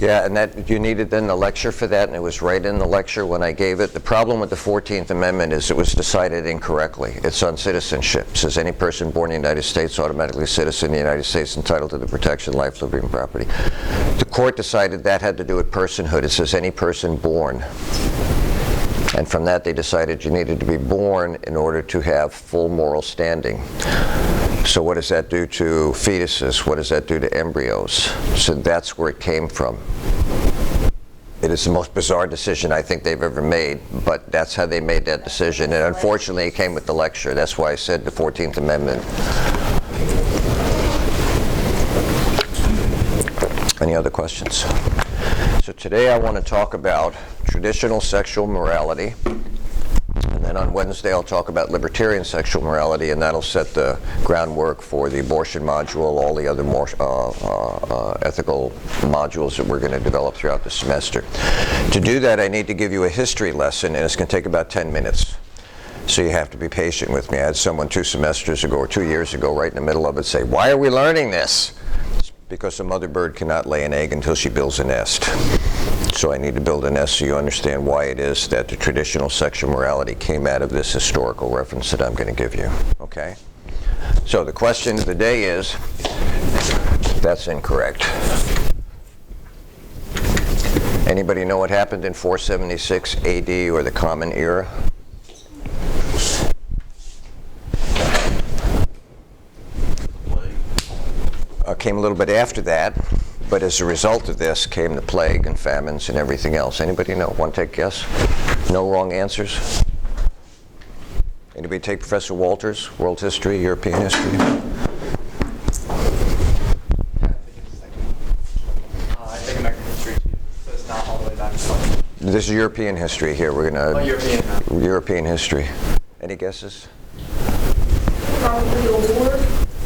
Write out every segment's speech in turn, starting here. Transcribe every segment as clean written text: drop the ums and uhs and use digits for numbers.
Yeah, and that you needed then the lecture for that, and it was right in the lecture when I gave it. The problem with the 14th Amendment is it was decided incorrectly. It's on citizenship. It says any person born in the United States automatically a citizen of the United States entitled to the protection of life, liberty, and property. The court decided that had to do with personhood. It says any person born. And from that they decided you needed to be born in order to have full moral standing. So what does that do to fetuses? What does that do to embryos? So that's where it came from. It is the most bizarre decision I think they've ever made, but that's how they made that decision. And unfortunately, it came with the lecture. That's why I said the 14th Amendment. Any other questions? So today I want to talk about traditional sexual morality. And then on Wednesday, I'll talk about libertarian sexual morality, and that'll set the groundwork for the abortion module, all the other more ethical modules that we're going to develop throughout the semester. To do that, I need to give you a history lesson, and it's going to take about 10 minutes. So you have to be patient with me. I had someone 2 semesters ago or 2 years ago right in the middle of it say, "Why are we learning this?" It's because a mother bird cannot lay an egg until she builds a nest. So I need to build a nest so you understand why it is that the traditional sexual morality came out of this historical reference that I'm going to give you. Okay? So the question of the day is, that's incorrect. Anybody know what happened in 476 AD or the Common Era? Came a little bit after that. But as a result of this came the plague and famines and everything else. Anybody know? Want to take a guess? No wrong answers? Anybody take Professor Walters? World history, European history? I think American history too, so it's not all the way back to This is European history here. We're going to... European history. Any guesses? Probably a war.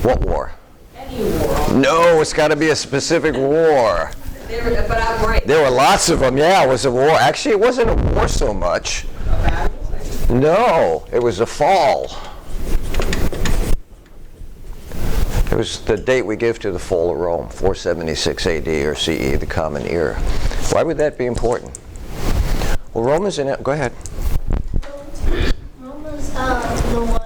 What war? Any war. No, it's got to be a specific war. But I'm right. There were lots of them. Yeah, it was a war. Actually, it wasn't a war so much. A battle? No, it was a fall. It was the date we give to the fall of Rome, 476 AD or CE, the Common Era. Why would that be important? Well, Rome is in it. Go ahead. Rome was the one.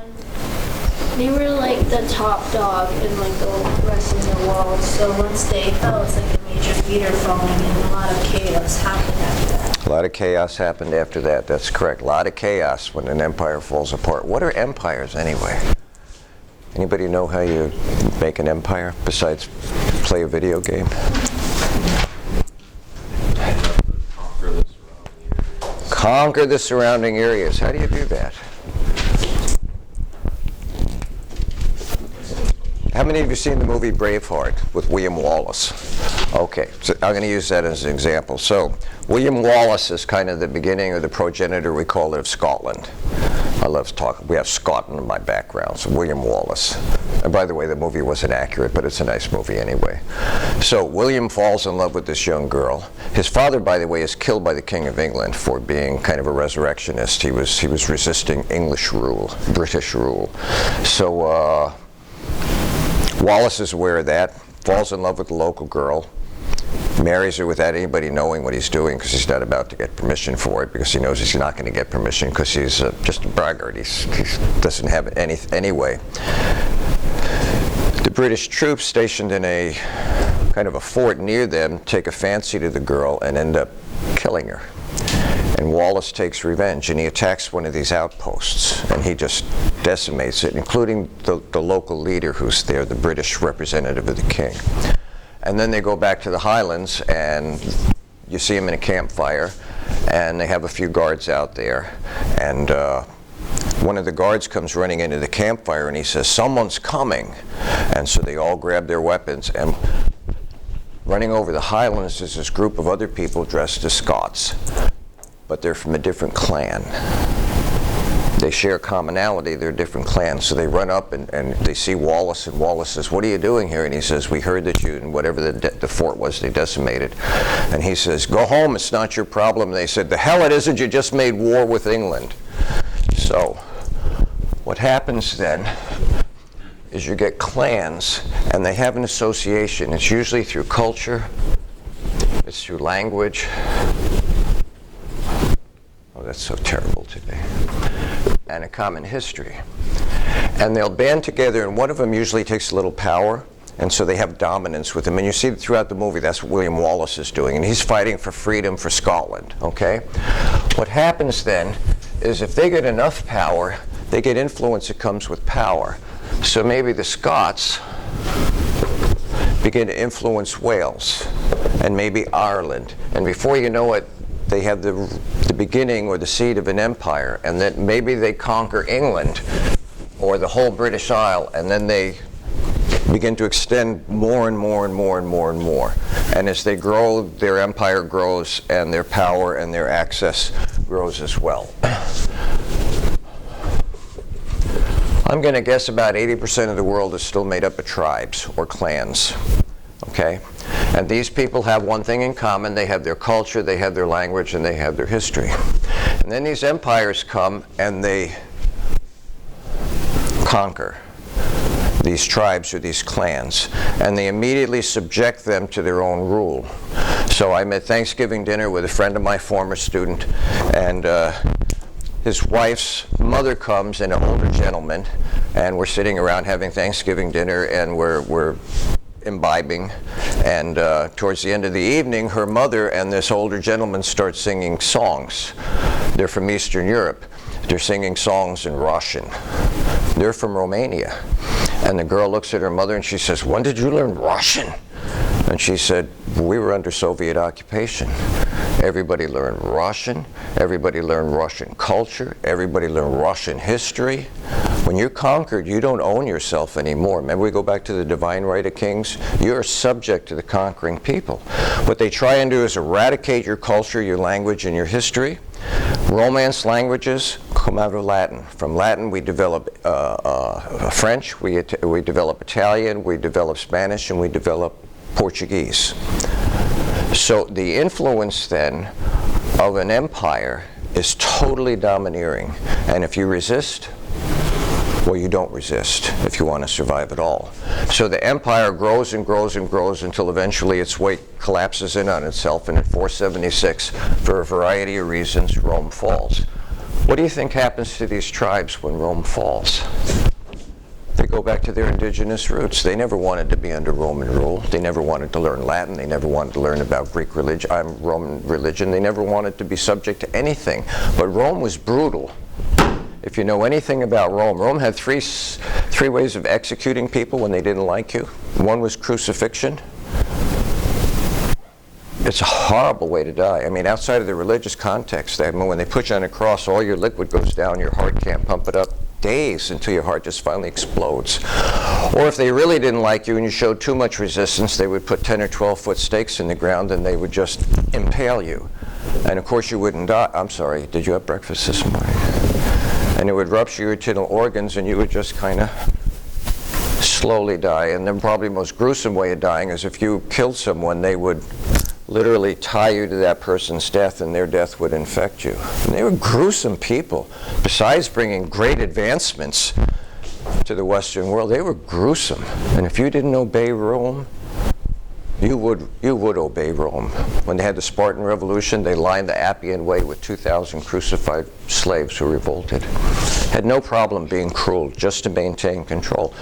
They were like the top dog in like the rest of the world. So once they fell, it's like a major feeder falling, and a lot of chaos happened after that. A lot of chaos happened after that. That's correct. A lot of chaos when an empire falls apart. What are empires anyway? Anybody know how you make an empire besides play a video game? Conquer the surrounding areas. How do you do that? How many of you have seen the movie Braveheart with William Wallace? Okay, so I'm going to use that as an example. So William Wallace is kind of the beginning or the progenitor, we call it, of Scotland. I love talking. We have Scotland in my background, so William Wallace. And by the way, the movie wasn't accurate, but it's a nice movie anyway. So William falls in love with this young girl. His father, by the way, is killed by the King of England for being kind of a resurrectionist. He was resisting English rule, British rule. So Wallace is aware of that, falls in love with the local girl, marries her without anybody knowing what he's doing because he's not about to get permission for it, because he knows he's not going to get permission because he's just a braggart. He doesn't have it anyway. The British troops stationed in a kind of a fort near them take a fancy to the girl and end up killing her. And Wallace takes revenge, and he attacks one of these outposts, and he just decimates it, including the local leader who's there, the British representative of the king. And then they go back to the Highlands, and you see them in a campfire, and they have a few guards out there. And one of the guards comes running into the campfire, and he says, "Someone's coming." And so they all grab their weapons, and running over the Highlands is this group of other people dressed as Scots. But they're from a different clan. They share commonality, they're different clans. So they run up and they see Wallace, and Wallace says, "What are you doing here?" And he says, "We heard that you," and whatever the fort was, they decimated. And he says, "Go home, it's not your problem." And they said, "The hell it isn't, you just made war with England." So what happens then is you get clans, and they have an association. It's usually through culture, It's through language. Oh, that's so terrible today. And a common history. And they'll band together, and one of them usually takes a little power, and so they have dominance with them. And you see throughout the movie, that's what William Wallace is doing, and he's fighting for freedom for Scotland, okay? What happens then is if they get enough power, they get influence that comes with power. So maybe the Scots begin to influence Wales, and maybe Ireland. And before you know it, they have the beginning or the seed of an empire, and then maybe they conquer England or the whole British Isle, and then they begin to extend more and more and more and more and more. And as they grow, their empire grows, and their power and their access grows as well. I'm going to guess about 80% of the world is still made up of tribes or clans, okay? And these people have one thing in common. They have their culture, they have their language, and they have their history. And then these empires come and they conquer these tribes or these clans, and they immediately subject them to their own rule. So I'm at Thanksgiving dinner with a friend of my, former student, and his wife's mother comes, and an older gentleman, and we're sitting around having Thanksgiving dinner, and we're imbibing, and towards the end of the evening, her mother and this older gentleman start singing songs. They're from Eastern Europe. They're singing songs in Russian. They're from Romania. And the girl looks at her mother and she says, "When did you learn Russian?" And she said, "We were under Soviet occupation. Everybody learned Russian. Everybody learned Russian culture. Everybody learned Russian history. When you're conquered, you don't own yourself anymore." Remember, we go back to the divine right of kings? You're subject to the conquering people. What they try and do is eradicate your culture, your language, and your history. Romance languages come out of Latin. From Latin, we develop French, we develop Italian, we develop Spanish, and we develop Portuguese. So the influence then of an empire is totally domineering. And if you resist, well, you don't resist if you want to survive at all. So the empire grows and grows and grows until eventually its weight collapses in on itself, and in 476, for a variety of reasons, Rome falls. What do you think happens to these tribes when Rome falls? They go back to their indigenous roots. They never wanted to be under Roman rule. They never wanted to learn Latin. They never wanted to learn about Greek religion, Roman religion. They never wanted to be subject to anything. But Rome was brutal. If you know anything about Rome, Rome had three ways of executing people when they didn't like you. One was crucifixion. It's a horrible way to die. I mean, outside of the religious context, when they put you on a cross, all your liquid goes down, your heart can't pump it up. Days until your heart just finally explodes. Or if they really didn't like you and you showed too much resistance, they would put 10 or 12-foot stakes in the ground and they would just impale you. And of course you wouldn't die. I'm sorry, did you have breakfast this morning? And it would rupture your internal organs and you would just kind of slowly die. And then probably the most gruesome way of dying is if you killed someone, they would literally tie you to that person's death and their death would infect you. And they were gruesome people. Besides bringing great advancements to the Western world, they were gruesome. And if you didn't obey Rome, you would obey Rome. When they had the Spartan Revolution, they lined the Appian Way with 2,000 crucified slaves who revolted. Had no problem being cruel, just to maintain control.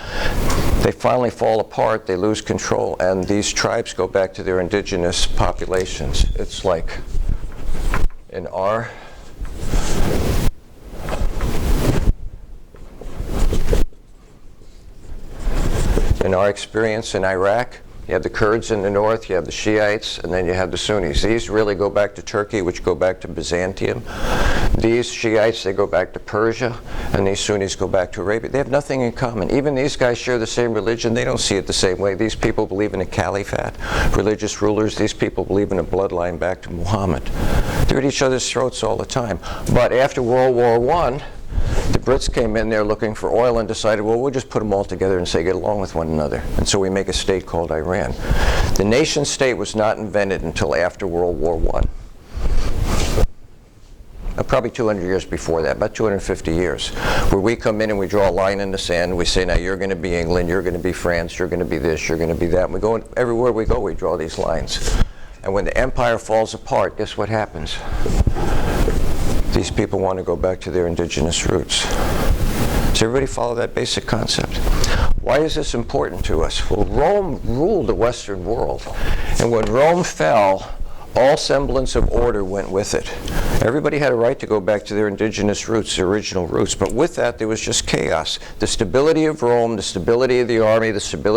They finally fall apart, they lose control, and these tribes go back to their indigenous populations. It's like in our experience in Iraq, you have the Kurds in the north, you have the Shiites, and then you have the Sunnis. These really go back to Turkey, which go back to Byzantium. These Shiites, they go back to Persia, and these Sunnis go back to Arabia. They have nothing in common. Even these guys share the same religion. They don't see it the same way. These people believe in a caliphate, religious rulers. These people believe in a bloodline back to Muhammad. They're at each other's throats all the time. But after World War I, the Brits came in there looking for oil and decided, well, we'll just put them all together and say, get along with one another. And so we make a state called Iran. The nation state was not invented until after World War I. Probably 200 years before that, about 250 years, where we come in and we draw a line in the sand. We say, now you're going to be England, you're going to be France, you're going to be this, you're going to be that. And we go everywhere we go, we draw these lines. And when the empire falls apart, guess what happens? These people want to go back to their indigenous roots. Does everybody follow that basic concept? Why is this important to us? Well, Rome ruled the Western world. And when Rome fell, all semblance of order went with it. Everybody had a right to go back to their indigenous roots, their original roots. But with that, there was just chaos. The stability of Rome, the stability of the army, the stability